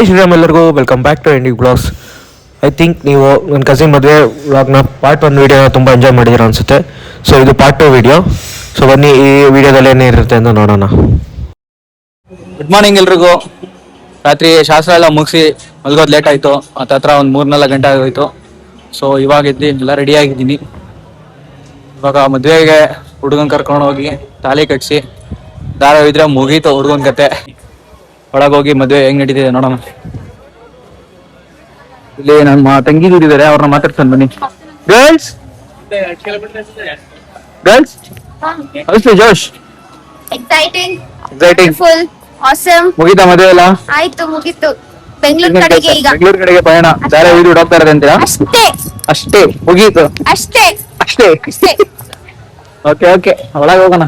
ಜೈ ಶ್ರೀರಾಮ್ ಎಲ್ಲರಿಗೂ welcome back to indie blogs. I think ನೀವು ನನ್ನ ಕಸಿನ್ ಮದುವೆ ವ್ಲಾಗ್ನ ಪಾರ್ಟ್ 1 ವೀಡಿಯೋನ ತುಂಬ ಎಂಜಾಯ್ ಮಾಡಿದ್ದೀರ ಅನಿಸುತ್ತೆ. ಸೊ ಇದು ಪಾರ್ಟ್ 2 ವೀಡಿಯೋ. ಸೊ ಬನ್ನಿ ಈ ವಿಡಿಯೋದಲ್ಲಿ ಏನಿರುತ್ತೆ ಅಂತ ನೋಡೋಣ. ಗುಡ್ ಮಾರ್ನಿಂಗ್ ಎಲ್ರಿಗೂ. ರಾತ್ರಿ ಶಾಸ್ತ್ರ ಎಲ್ಲ ಮುಗಿಸಿ ಮಲ್ಗೋದು ಲೇಟ್ ಆಯಿತು. ಹತ್ರ ಒಂದು 3-4 ಗಂಟೆ ಆಗೋಯ್ತು. ಸೊ ಇವಾಗ ಎದ್ದು ಎಲ್ಲ ರೆಡಿ ಆಗಿದ್ದೀನಿ. ಇವಾಗ ಮದುವೆಗೆ ಹುಡುಗನ್ ಕರ್ಕೊಂಡು ಹೋಗಿ ತಾಲಿ ಕಟ್ಸಿ ದಾರ ಇದ್ರೆ ಮುಗೀತು ಹುಡುಗನ ಕತೆ. ಒಳಗೋಗಿ ಮದುವೆ ಹೆಂಗ್ ನಡೀತಿದೆ ನೋಡೋಣ. ಇಲ್ಲಿ ನಮ್ಮ ತಂಗಿದಿದ್ದಾರೆ, ಅವ್ರನ್ನ ಮಾತಾಡ್ತಾನೆ ಬನ್ನಿ. ಗರ್ಲ್ಸ್ ಗರ್ಲ್ಸ್ ಜೋಶ್ ಎಕ್ಸೈಟಿಂಗ್ ಫುಲ್ ಆಸಮ್. ಮುಗೀತಾ ಮದುವೆ ಎಲ್ಲ? ಆಯ್ತು, ಮುಗೀತು. ಬೆಂಗಳೂರು ಕಡೆಗೆ ಈಗ ಬೆಂಗಳೂರು ಕಡೆಗೆ ಪಯಣ. ದಾರ ಇದು ಹೋಗ್ತಾ ಇರೋದು ಅಂತೀರಾ? ಅಷ್ಟೇ ಮುಗೀತು. ಅಷ್ಟೇ. ಓಕೆ ಓಕೆ, ಒಳಗೆ ಹೋಗೋಣ.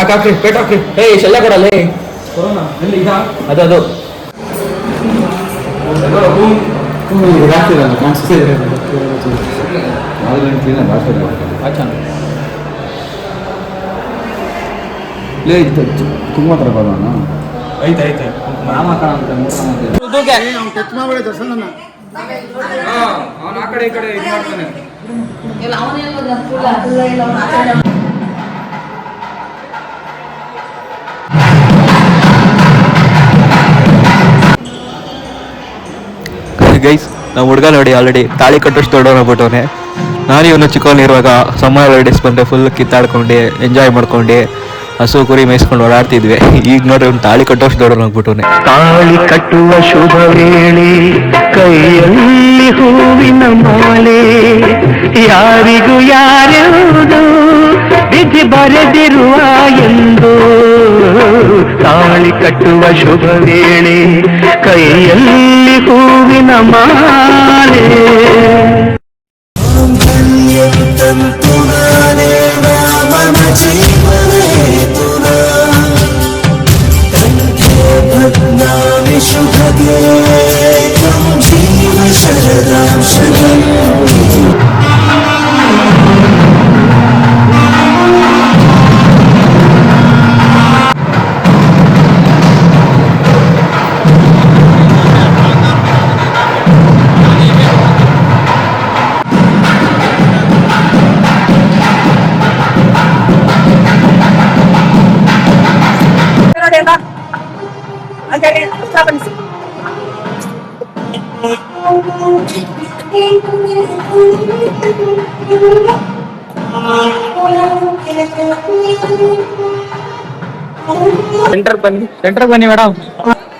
ಹಾಕ್ರಿ ಪೇಟ್ ಹಾಕ್ರಿ. ಶೆಲ್ಲ ಕೊಡಲ್ಲಿ ಅದು ತುಂಬ ಹತ್ರ ಬರೋಣ. ಐತೆ ಆ ಕಡೆ ಈ ಕಡೆ ಇದು ಮಾಡ್ತಾನೆ. ಗೈಸ್, ನಾವು ಹುಡುಗ ನೋಡಿ ಆಲ್ರೆಡಿ ತಾಳಿ ಕಟ್ಟೋಷ್ಟು ದೊಡ್ಡವನಾಗ್ಬಿಟ್ಟವನೆ. ನಾನು ಇವನು ಚಿಕ್ಕವನಿರುವಾಗ ಸಮ್ಮರ್ ಹಾಲಿಡೇಸ್ ಬಂದರೆ ಫುಲ್ ಕಿತ್ತಾಡ್ಕೊಂಡು ಎಂಜಾಯ್ ಮಾಡ್ಕೊಂಡು ಹಸು ಕುರಿ ಮೇಯಿಸ್ಕೊಂಡು ಓಡಾಡ್ತಿದ್ವಿ. ಈಗ ನೋಡ್ರಿ ಅವ್ನು ತಾಳಿ ಕಟ್ಟೋಷ್ಟು ದೊಡ್ಡವನಾಗ್ಬಿಟ್ಟವನೆ. ತಾಳಿ ಕಟ್ಟುವ ಶುಭ ವೇಳೆ, ಕೈಯಲ್ಲಿ ಹೂವಿನ ಮಾಲೆ, ಯಾರಿಗೂ ಯಾರ್ಯಾವುದು ವಿಧಿ ಬರೆದಿರುವ ಎಂದು. ತಾಳಿ ಕಟ್ಟುವ ಶುಭ ವೇಳೆ, ಕೈಯಲ್ಲಿ ಹೂವಿನ ಮಾಲೆ. ಸೆಂಟರ್ ಬನ್ನಿ ಮೇಡಮ್.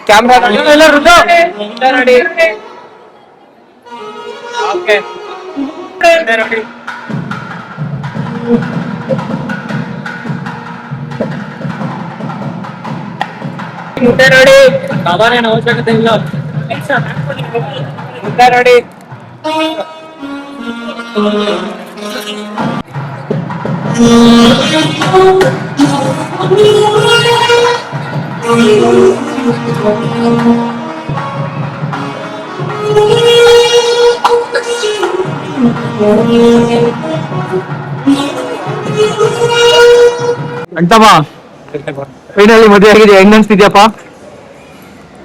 ಕ್ಯಾಮ್ರಾ ನೋಡಿ. ಓಕೆ ನೋಡಿ. ಮುದ್ದೆ ನೋಡಿ, ಕವರೇನು ಅವಶ್ಯಕತೆ ಇಲ್ಲ. ಮುದ್ದೆ ನೋಡಿ. ಅಂತಮ್ಮ ಫೈನಲಿ ಮದುವೆ ಆಗಿದೆ. ಹೆಂಗ್ ಅನ್ಸ್ತಿದ್ಯಪ್ಪ?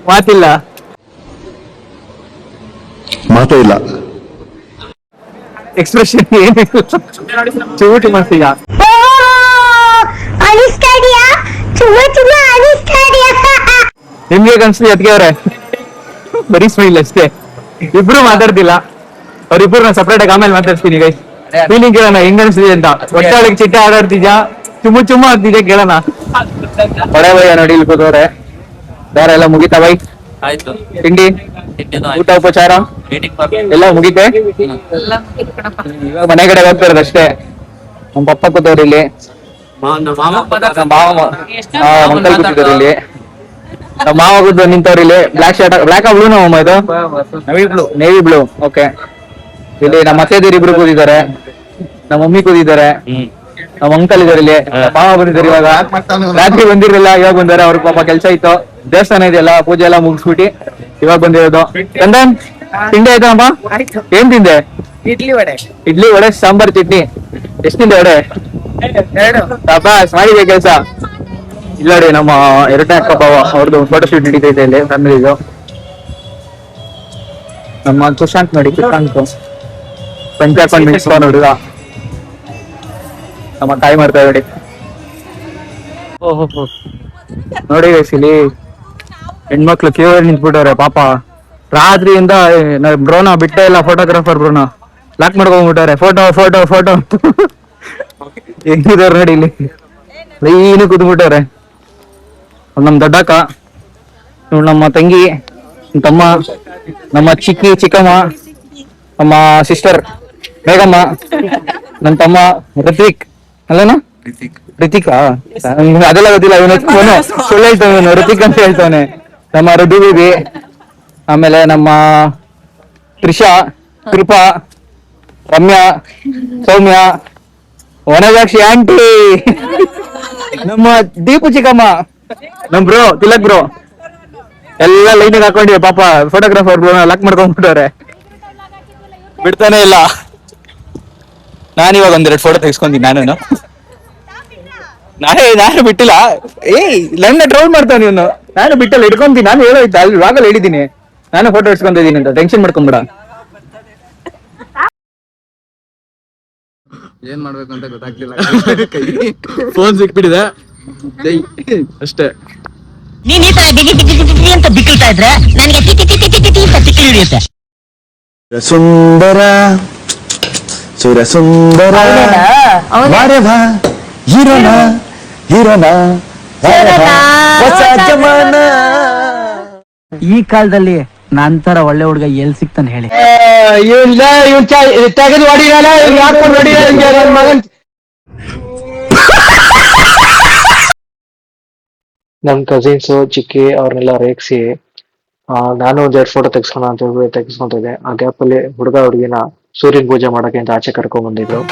ಮಾತಿಲ್ಲ, ಮಾತೇ ಇಲ್ಲ. ಎಕ್ಸ್ಪ್ರೆಷನ್ ಏನಿಲ್ಲ, ಚೂಟಿ ಮಾಡ್ತೀಯ. ಅಳಿಸ್ತಾ ಇದೀಯಾ? ನಿಮ್ಗೆ ಅನ್ಸ್ಲಿ ಅದಕ್ಕೆ ಅವ್ರೆ ಬರೀ ಸ್ಮೈಲ್ ಅಷ್ಟೇ, ಇಬ್ರು ಮಾತಾಡ್ತಿಲ್ಲ. ಅವ್ರಿಬ್ರು ಸಪ್ರೇಟ್ ಆಗಿ ಆಮೇಲೆ ಮಾತಾಡ್ತೀನಿ ಗೈಸ್. ಫೀಲಿಂಗ್ ಕೇಳೋಣ ಹೆಂಗ್ ಅನ್ಸ್ತಿದೆ ಅಂತ. ಒಟ್ಟಾಳಿಗೆ ಚಿಟ್ಟೆ ಆಡಾಡ್ತಿದ್ಯಾ, ಚುಮ್ಮು ಆಗ್ತಿದ್ಯಾ ಕೇಳೋಣ. ಹೊಳೆ ಬಯ್ಯ ನೋಡಿ ಇಲ್ಲಿ ಕೂತವ್ರೆ. ಬೇರೆ ಎಲ್ಲ ಮುಗಿತಾ ಬೈ? ಆಯ್ತು. ತಿಂಡಿ ಊಟ ಉಪಚಾರ ಎಲ್ಲ ಮುಗಿತೆ? ಇವಾಗ ಮನೆ ಕಡೆ ಹೋಗ್ತಿರೋದು ಅಷ್ಟೇ. ನಮ್ಮ ಪಪ್ಪ ಕೂತವ್ರು ಇಲ್ಲಿ, ಮಂಕಲ್ ಕೂತಿದ್ರು ಇಲ್ಲಿ, ನಮ್ಮ ಮಾವ ಕೂತು ನಿಂತವ್ರು ಇಲ್ಲಿ. ಬ್ಲಾಕ್ ಶರ್ಟ್, ಬ್ಲಾಕ್ ಬ್ಲೂ ನಮ್ಮ ಇದು ನೇವಿ ಬ್ಲೂ. ಓಕೆ, ಇಲ್ಲಿ ನಮ್ಮ ಅತ್ತೆದಿರು ಇಬ್ರು ಕೂತಿದ್ದಾರೆ, ನಮ್ಮ ಮಮ್ಮಿ ಕೂತಿದ್ದಾರೆ, ನಮ್ಮ ಅಂಕಲ್ ಇದಾರೆ ಇಲ್ಲಿ, ಮಾವ ಬಂದಿದ್ದಾರೆ. ಇವಾಗ ರಾತ್ರಿ ಬಂದಿರಲಿಲ್ಲ, ಇವಾಗ ಬಂದಾರೆ. ಅವ್ರ ಪಾಪ ಕೆಲ್ಸ ಇತ್ತು, ದೇವಸ್ಥಾನ ಇದೆಯಲ್ಲ, ಪೂಜೆ ಎಲ್ಲ ಮುಗಿಸ್ಬಿಟ್ಟು ಇವಾಗ ಬಂದಿರೋದು. ಚಂದನ್ ತಿಂಡಿ ಆಯ್ತಮ್ಮ? ಏನ್ ತಿಂದೆ? ಇಡ್ಲಿ ವಡೆ ಸಾಂಬಾರ್ ಚಟ್ನಿ. ಎಷ್ಟ್ ತಿಂದೆ ವಡೆ? ಮಾಡಿದೆ ಕೆಲ್ಸ. ಇಲ್ಲ ನೋಡಿ, ನಮ್ಮ ಎರಡನೇ ಅಕ್ಕ ಬಾವ ಅವ್ರದ್ದು ಫೋಟೋ ಶೂಟ್ ನಡೀತೈತೆ ಇಲ್ಲಿ ಫ್ಯಾಮಿಲಿದು. ನಮ್ಮ ಸುಶಾಂತ್ ನೋಡಿ, ಸುಶಾಂತ್ ಪಂಚ ಹಾಕೊಂಡು ಮಿಕ್ಸ್ಕೊಂಡು ಹುಡುಗ ನಮ್ಮ ತಾಯಿ ಮಾಡ್ತಾ ನೋಡಿ. ನೋಡಿ ಇಲ್ಲಿ ಹೆಣ್ಮಕ್ಳು ಕ್ಯೂ ನಿಂತ್ಬಿಟ್ಟವ್ರೆ ಪಾಪ. ರಾತ್ರಿಯಿಂದ ಬ್ರೋನ ಬಿಟ್ಟೇ ಇಲ್ಲ, ಫೋಟೋಗ್ರಾಫರ್ ಬ್ರೋನ ಲಾಕ್ ಮಾಡ್ಕೊಂಡ್ಬಿಟ್ಟವ್ರೆ. ಫೋಟೋ ಹೆಂಗಿದವ್ರು ನೋಡಿ ಇಲ್ಲಿ, ಲೈನು ಕೂತ್ಬಿಟ್ಟವ್ರೆ. ನಮ್ ದೊಡ್ಡಕ್ಕ, ನಮ್ಮ ತಂಗಿ, ತಮ್ಮ, ನಮ್ಮ ಚಿಕ್ಕಮ್ಮ, ನಮ್ಮ ಸಿಸ್ಟರ್ ಬೇಗಮ್ಮ, ನನ್ನ ತಮ್ಮ ಋತ್ವಿಕ್ ಅಲ್ಲನಾ? ಋತಿಕಾ ಅದೆಲ್ಲ ಗೊತ್ತಿಲ್ಲ, ಇವನು ಸುಳ್ಳು ಹೇಳ್ತಾನೆ, ಇವನು ಋತಿಕ್ ಅಂತ ಹೇಳ್ತಾನೆ. ನಮ್ಮ ಋತು ಬೇಬಿ, ಆಮೇಲೆ ನಮ್ಮ ತ್ರಿಷಾ, ಕೃಪಾ, ರಮ್ಯಾ, ಸೌಮ್ಯ, ವನಜಾಕ್ಷಿ ಆಂಟಿ, ನಮ್ಮ ದೀಪು ಚಿಕ್ಕಮ್ಮ, ನಮ್ ಬ್ರೋ ತಿಲಕ್ ಬ್ರೋ ಎಲ್ಲ ಲೈನಿಗೆ ಹಾಕೊಂಡಿವೆ ಪಾಪ. ಫೋಟೋಗ್ರಾಫರ್ ಬ್ರೋ ಲಾಕ್ ಮಾಡ್ಕೊಂಡ್ಬಿಟ್ಟವ್ರೆ, ಬಿಡ್ತಾನೆ ಇಲ್ಲ. ನಾನಿವಾಗ ಒಂದೆರಡು ಫೋಟೋ ತೆಗಿಸ್ಕೊಂತೀನಿ. ನಾನು ಬಿಟ್ಟಿಲ್ಲ. ನನ್ನ ಟ್ರೋಲ್ ಮಾಡ್ತಾನೆ ಇವನು. ನಾನು ಬಿಟ್ಟಲ್ಲ, ಇಟ್ಕೊಂತೀನಿ. ನಾನು ಹೇಳೋಯ್ತಾ ಅಲ್ಲಿ ಇವಾಗಲ್ಲ ಹೇಳಿದ್ದೀನಿ, ನಾನು ಫೋಟೋ ಇಟ್ಕೊಂತ ಇದೀನಿ ಅಂತ. ಟೆನ್ಷನ್ ಮಾಡ್ಕೊಂಬಿಡ. ಏನ್ ಮಾಡ್ಬೇಕು ಅಂತ ಗೊತ್ತಾಗ್ತಿಲ್ಲ. ಫೋನ್ ಸಿಕ್ಬಿಟ್ಟಿದೆ ಅಷ್ಟೇ. ನೀನ್ ಈ ತರ ಡಿಗಿ ಅಂತ ಬಿಕ್ಕಳ್ತಾ ಇದ್ರೆ ನನಗೆ ಟಿಟಿ ಅಂತ ತಿಕ್ಕಿ ಹಿಡಿಯುತ್ತೆ. ಸುಂದರ ಸುರಸುಂದರ ವಾರೆವಾ ಹೀರೋನ ಹೊಸ ಜಮಾನ. ಈ ಕಾಲದಲ್ಲಿ ನಂತರ ಒಳ್ಳೆ ಹುಡುಗ ಎಲ್ ಸಿಗ್ತಾನೆ ಹೇಳಿ? ತೆಗೆದು ಹೊಡಿರಲ್ಲ, ಹಾಕೊಂಡು ಹೊಡಿರ ಮಗನ್. ನಮ್ ಕಸಿನ್ಸ್ ಚಿಕ್ಕಿ ಅವ್ರನ್ನೆಲ್ಲ ರೇಗ್ಸಿ ನಾನು ಒಂದೆರಡು ಫೋಟೋ ತೆಗಿಸ್ಕೊಳ ಅಂತ ತೆಗಿಸ್ಕೊಂತಿದ್ದೆ. ಆ ಗ್ಯಾಪ್ ಅಲ್ಲಿ ಹುಡುಗಿನ ಸೂರ್ಯನ ಪೂಜೆ ಮಾಡಕ್ಕೆ ಅಂತ ಆಚೆ ಕರ್ಕೊಂಡ್ ಬಂದಿದ್ರು.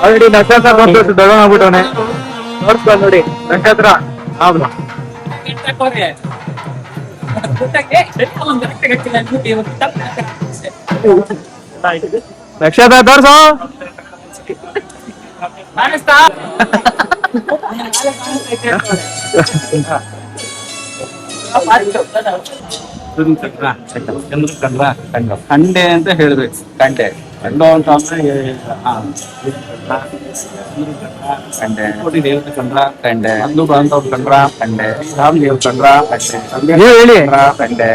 ಆಲ್ರೆಡಿ ನಕ್ಷತ್ರ ದೊಡ್ಡವನಾಗ್ಬಿಟ್ಟವನೆ. ನೋಡ್ಕೊಂಡು ನೋಡಿ ನಕ್ಷತ್ರ. ನಕ್ಷತ್ರ ತೋರ್ಸು. ಕಂಡೆ ಅಂತ ಹೇಳ್ಬೇಕು. ಕಂಡೆ ಕಂಡು ಅಂತ ಕಂಡೆ ದೇವತೆ ಕಂಡ್ರ ಕಂಡೆ ಅಂದು ಬಾಂಧವ್ ಕಂಡ್ರ ಕಂಡೆ ರಾಮ್ ದೇವ್ ಕಂಡ್ರ ಕಂಡೆ ಹೇಳಿ ಕಂಡೆ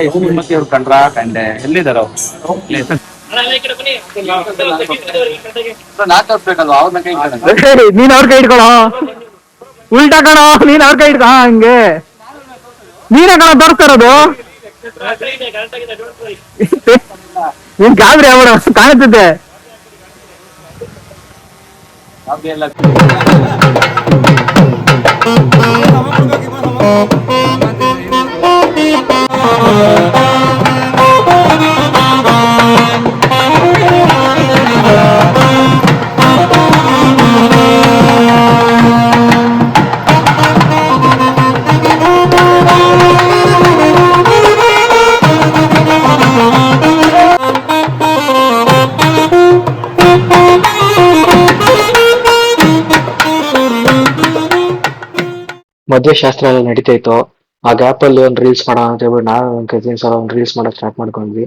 ಯಶೋಮತಿ ಅವ್ರು ಕಂಡ್ರ ಕಂಡೆ. ಎಲ್ಲಿದಾರ ನೀನ್ ಅವ್ರ ಕೈ ಇಟ್ಕೊಳೋ, ಉಲ್ಟಾ ಕಣೋ, ನೀನ್ ಅವ್ರ ಕೈ ಇಟ್ಕೊ. ಹಂಗೆ ನೀನೇ ಕಣ ತೋರಿಸ್ತಾ ಇರೋದು. ನೀನ್ ಗಾಬರಿ ಅವರ ಕಾಣುತ್ತಿದ್ದೆ. ಮದ್ವೆ ಶಾಸ್ತ್ರ ಎಲ್ಲ ನಡೀತಾ ಇತ್ತು. ಆ ಗ್ಯಾಪ್ ಅಲ್ಲಿ ಒಂದು ರೀಲ್ಸ್ ಮಾಡೋಣ ಅಂತ ಹೇಳ್ಬಿಟ್ಟು ನಾನು ನನ್ನ ಕಸಿನ್ಸ್ ಎಲ್ಲ ಒಂದು ರೀಲ್ಸ್ ಮಾಡಕ್ ಸ್ಟಾರ್ಟ್ ಮಾಡ್ಕೊಂಡ್ವಿ.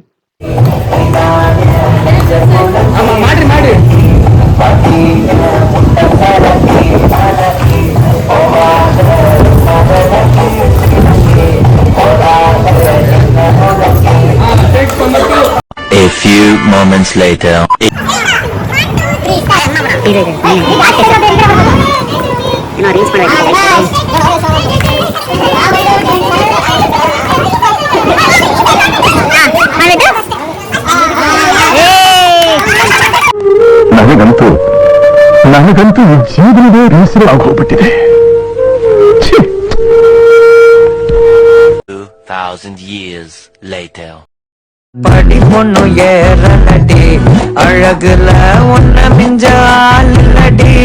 A few moments later. ನನಗಂತೂ ಈ ಜೀವನವೇ ಬೇಸರ ಆಗೋಗ್ಬಿಟ್ಟಿದೆ. 2000 years later. படி பொண்ணு ஏறலடி அழகுல ஒன்ன மிஞ்சாலடி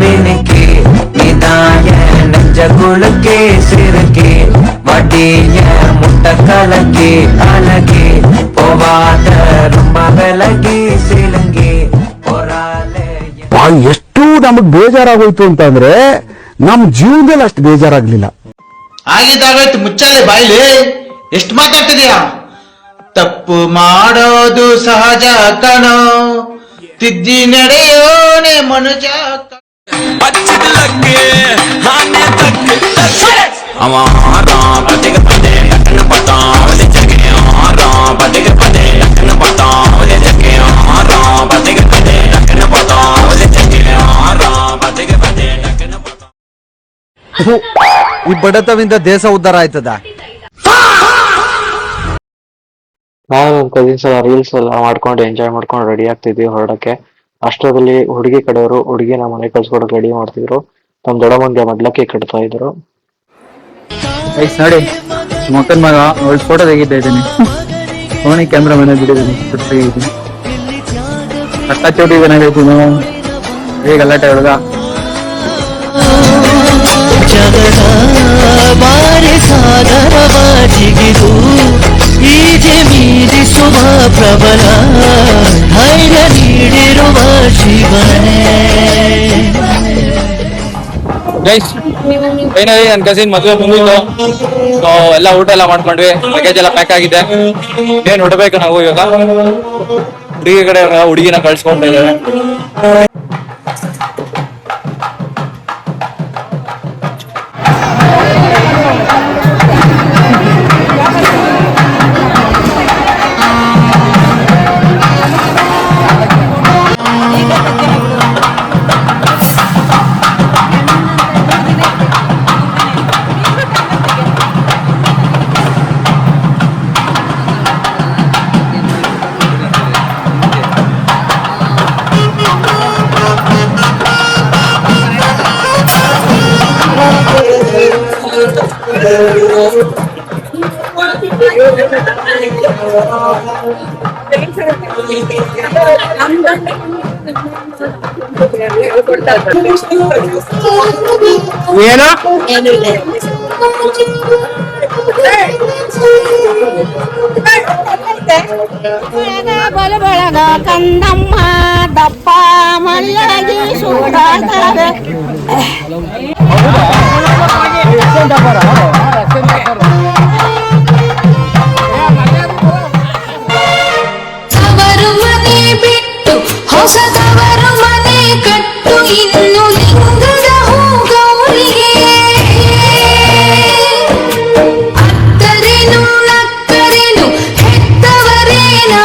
மினுக்கி நீதாய நெஞ்ச குளுக்கி சிறுக்கி வடிய முட்டை கலக்கி அழகி போவாத ரொம்ப விலகி சிலுங்கி பொறாலே. ಎಷ್ಟು ನಮಗ್ ಬೇಜಾರಾಗೋಯ್ತು ಅಂತಂದ್ರೆ ನಮ್ ಜೀವನದಲ್ಲಿ ಅಷ್ಟು ಬೇಜಾರಾಗ್ಲಿಲ್ಲ. ಆಗಿದ್ದಾಗಾಯ್ತು, ಮುಚ್ಚಾಲೆ ಬಾಯ್ಲಿ. ಎಷ್ಟು ಮಾತಾಡ್ತಿದ್ಯಾ? ತಪ್ಪು ಮಾಡೋದು ಸಹಜ ಕಣೋ, ತಿದ್ದಿ ನಡೆಯೋನೆ ಮನುಜ. ಈ ಬಡತವಿಂದ ದೇಶ ಉದ್ಧಾರ ಆಯ್ತದ. ನಾನು ನನ್ನ ಕಸಿನ್ಸ್ ಎಲ್ಲ ರೀಲ್ಸ್ ಎಲ್ಲ ಮಾಡ್ಕೊಂಡು ಎಂಜಾಯ್ ಮಾಡ್ಕೊಂಡು ರೆಡಿ ಆಗ್ತಿದ್ವಿ ಹೊರಡಕ್ಕೆ. ಅಷ್ಟರಲ್ಲಿ ಹುಡುಗಿ ಕಡೆಯವರು ಹುಡುಗಿನ ಮನೆ ಕಳ್ಸ್ಕೊಡಕ್ ರೆಡಿ ಮಾಡ್ತಿದ್ರು. ನಮ್ ದೊಡ್ಡಮ್ಮಂಗೆ ಮಡ್ಲಕ್ಕಿ ಕಟ್ತಾ ಇದ್ರು. ನೋಡಿ ಮಕ್ಕನ ಮಗ ಒಳ್ಳೆ ಫೋಟೋ ತೆಗಿತಾ ಇದ್ದೀನಿ. ಸೋನಿ ಕ್ಯಾಮ್ರಾ ಮನೆ ಬಿಟ್ಟಿದ್ದೀನಿ, ತೆಗಿದ್ದೀನಿ. ಅಕ್ಕ ಚೋಟಿ ಏನಾಗೈತೀನಿ ಈಗ ಗಲಾಟೆ ಹುಡುಗ. ಬಾರಿ ಸಾಗರವಾಗಿದು ಈಜೆ ಮೀರಿಸುವ ಪ್ರಬಲ ಧೈರ್ಯ ನೀಡಿರುವ ಶಿವನೇ. ಗೈಸ್ ಫೈನಲಿ ನನ್ನ ಕಸಿನ್ ಮದುವೆ ಮುಗಿತು. ಎಲ್ಲ ಊಟ ಎಲ್ಲ ಮಾಡ್ಕೊಂಡ್ವಿ, ಲಗೇಜ್ ಎಲ್ಲ ಪ್ಯಾಕ್ ಆಗಿದೆ. ಏನ್ ಹೊಡಬೇಕು ನಾವು ಇವಾಗ. ಹುಡುಗಿ ಕಡೆ ಹುಡುಗಿನ ಕಳ್ಸ್ಕೊಂತ ಇದ್ದೇವೆ. ಏನು ಬಲಬಳಗ ಕಂದಮ್ಮ ದಪ್ಪ ಮಲ್ಲಗಿ ಸೂಡಾಡ್ತಾರೆ. ತವರು ಮನೆ ಬಿಟ್ಟು ಹೊಸದವರು ಮನೆ ಕಟ್ಟು ಇನ್ನು ಲಿಂಗದ ಹೂಗೌರಿಗೆ ಅತ್ತರೇನು ನಕ್ಕರೇನು ಹೆತ್ತವರೇನಾದರೇನು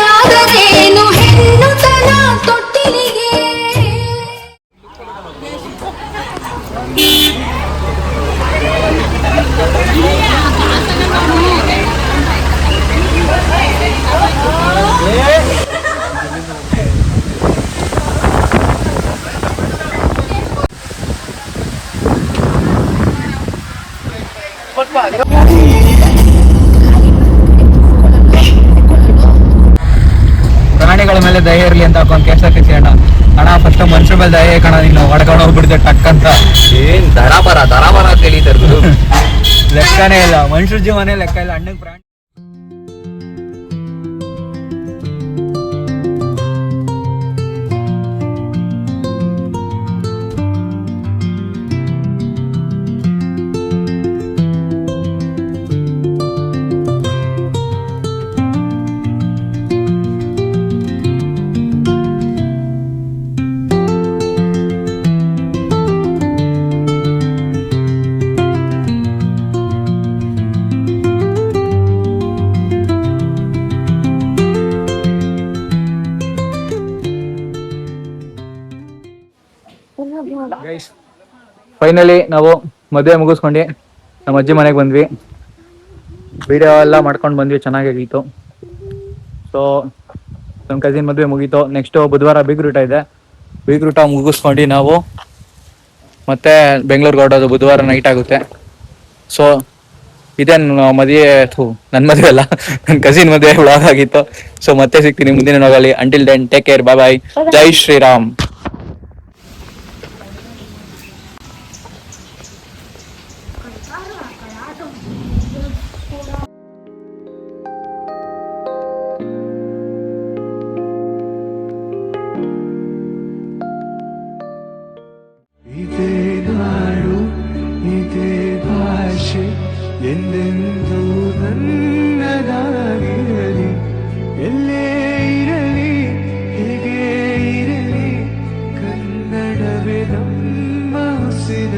ಹೆಣ್ಣು ತನ ತೊಟ್ಟಿಲಿಗೆ. ಪ್ರಾಣಿಗಳ ಮೇಲೆ ದಯ ಇರ್ಲಿ ಅಂತ ಹಾಕೊಂಡು KSRTC ಅಣ್ಣ ಫಸ್ಟ್ ಮನುಷ್ಯರ ಮೇಲೆ ದಯ ಕಣ, ನೀನು ಹೊಡ್ಕೊಂಡು ಹೋಗ್ಬಿಡ್ದೆ ಟಕ್ ಅಂತ. ಏನ್ ದರಾಬರ ಅಂತ ಹೇಳಿದ್ರು. ಲೆಕ್ಕನೇ ಇಲ್ಲ, ಮನುಷ್ಯರ ಜೀವನೇ ಲೆಕ್ಕ ಇಲ್ಲ. ಅಣ್ಣಗ್ ಪ್ರಾಣಿ ಫೈನಲಿ ನಾವು ಮದುವೆ ಮುಗಿಸ್ಕೊಂಡು ನಮ್ಮ ಅಜ್ಜಿ ಮನೆಗೆ ಬಂದ್ವಿ. ವಿಡಿಯೋ ಎಲ್ಲ ಮಾಡ್ಕೊಂಡು ಬಂದ್ವಿ, ಚೆನ್ನಾಗಿತ್ತು. ಸೊ ನಮ್ಮ ಕಸಿನ್ ಮದುವೆ ಮುಗೀತು. ನೆಕ್ಸ್ಟ್ ಬುಧವಾರ ಬಿಗ್ ರೂಟ ಇದೆ. ಬಿಗ್ ರೂಟ ಮುಗಿಸ್ಕೊಂಡು ನಾವು ಮತ್ತೆ ಬೆಂಗಳೂರಿಗೆ ಹೊರಡೋದು. ಬುಧವಾರ ನೈಟ್ ಆಗುತ್ತೆ. ಸೊ ಇದೇನು ಮದುವೆ, ನನ್ನ ಮದುವೆ ಅಲ್ಲ, ನನ್ನ ಕಸಿನ್ ಮದುವೆ ವ್ಲಾಗ್ ಆಗಿತ್ತು. ಸೊ ಮತ್ತೆ ಸಿಗ್ತೀನಿ ಮುಂದಿನ ವ್ಲಾಗಲ್ಲಿ. ಅಂಟಿಲ್ ದೆನ್ ಟೇಕ್ ಕೇರ್, ಬಾಯ್ ಬಾಯ್, ಜೈ ಶ್ರೀರಾಮ್. ಇದೇ ನಾಡು ಇದೇ ಭಾಷೆ ಎಂದೆಂದೂ ನನ್ನ